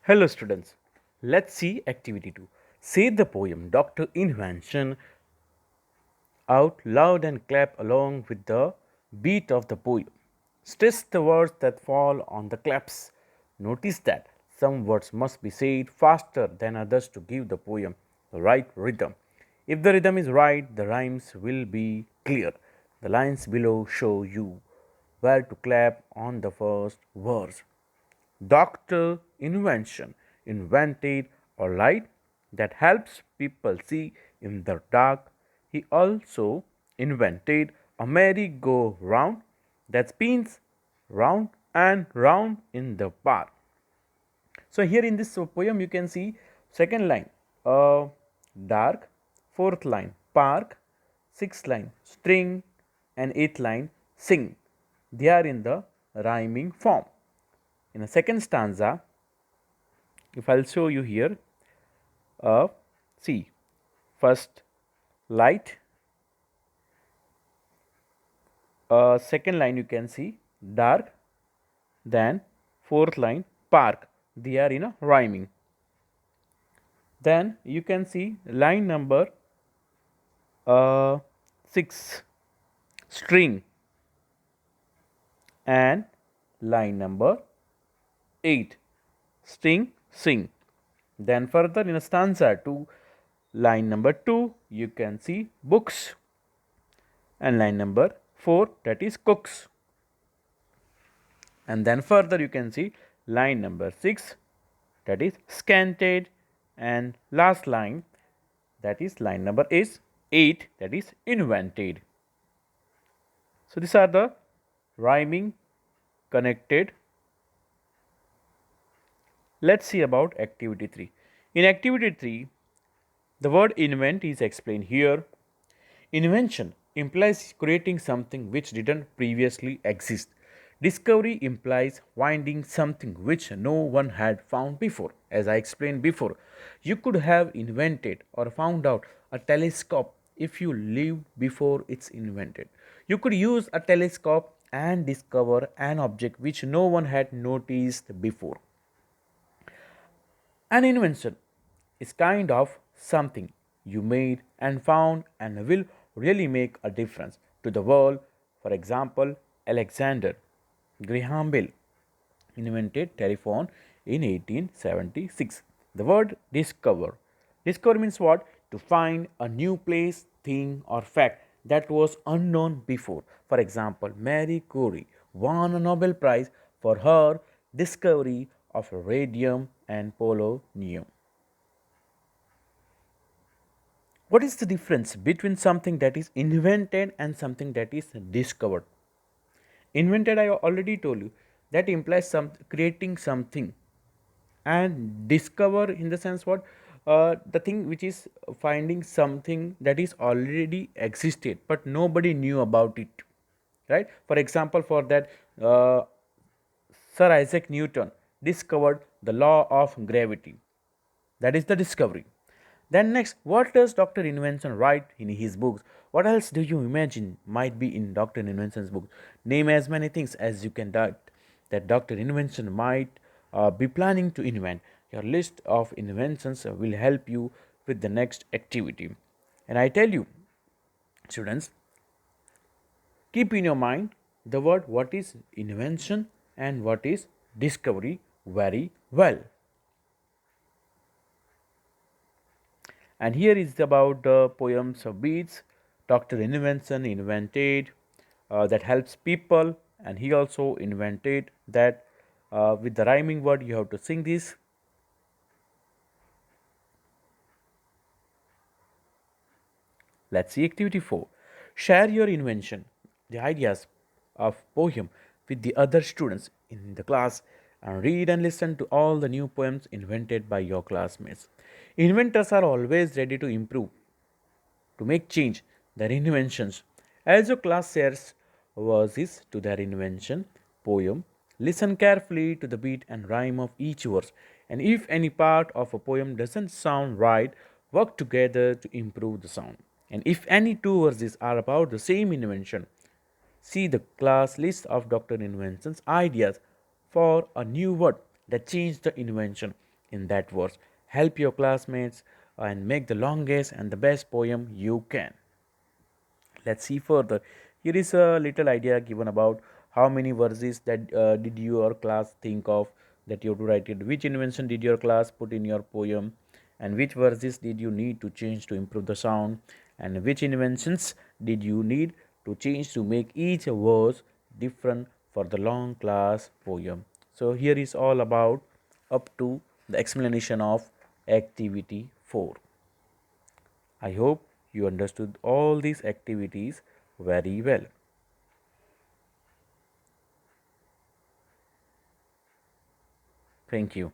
Hello students, let's see activity 2. Say the poem Dr. Invention out loud and clap along with the beat of the poem. Stress the words that fall on the claps. Notice that some words must be said faster than others to give the poem the right rhythm. If the rhythm is right, the rhymes will be clear. The lines below show you where to clap on the first verse. Doctor invention invented a light that helps people see in the dark. He also invented a merry-go-round that spins round and round in the park. So here in this poem you can see second line dark, fourth line park, sixth line string, and eighth line sing. They are in the rhyming form. In the second stanza, if I'll show you here, uh, see, first light, second line you can see dark, then fourth line park. They are in a rhyming. Then you can see line number 6 string, and line number 8 string sing. Then further in a stanza 2, line number 2 you can see books, and line number 4 that is cooks. And then further you can see line number 6 that is scanted, and last line that is line number is 8 that is invented. So these are the rhyming connected. Let's see about activity 3. In activity 3, the word invent is explained here. Invention implies creating something which didn't previously exist. Discovery implies finding something which no one had found before. As I explained before, you could have invented or found out a telescope if you lived before it's invented. You could use a telescope and discover an object which no one had noticed before. An invention is kind of something you made and found and will really make a difference to the world. For example, Alexander Graham Bell invented telephone in 1876. The word discover. Discover means what? To find a new place, thing, or fact that was unknown before. For example, Marie Curie won a Nobel Prize for her discovery of radium and polonium. What is the difference between something that is invented and something that is discovered? Invented, I already told you, that implies some creating something, and discover in the sense what, the thing which is finding something that is already existed but nobody knew about it, right? For example, for that, Sir Isaac Newton discovered the law of gravity. That is the discovery. Then next, what does Dr. Invention write in his books? What else do you imagine might be in Dr. Invention's book? Name as many things as you can doubt that Dr. Invention might be planning to invent. Your list of inventions will help you with the next activity. And I tell you, students, keep in your mind the word what is invention and what is discovery very well. And here is about the poems of beats. Dr. Invention invented that helps people, and he also invented that with the rhyming word you have to sing this. Let's see activity 4. Share your invention, the ideas of poem with the other students in the class, and read and listen to all the new poems invented by your classmates. Inventors are always ready to improve, to make change their inventions. As your class shares verses to their invention poem, listen carefully to the beat and rhyme of each verse. And if any part of a poem doesn't sound right, work together to improve the sound. And if any two verses are about the same invention, see the class list of Dr. Invention's ideas for a new word that changed the invention. in that verse. Help your classmates and make the longest and the best poem you can. Let's see further. Here is a little idea given about how many verses that did your class think of that you have to write it. Which invention did your class put in your poem, and which verses did you need to change to improve the sound, and which inventions did you need to change to make each verse different for the long class poem. So here is all about up to the explanation of activity 4. I hope you understood all these activities very well. Thank you.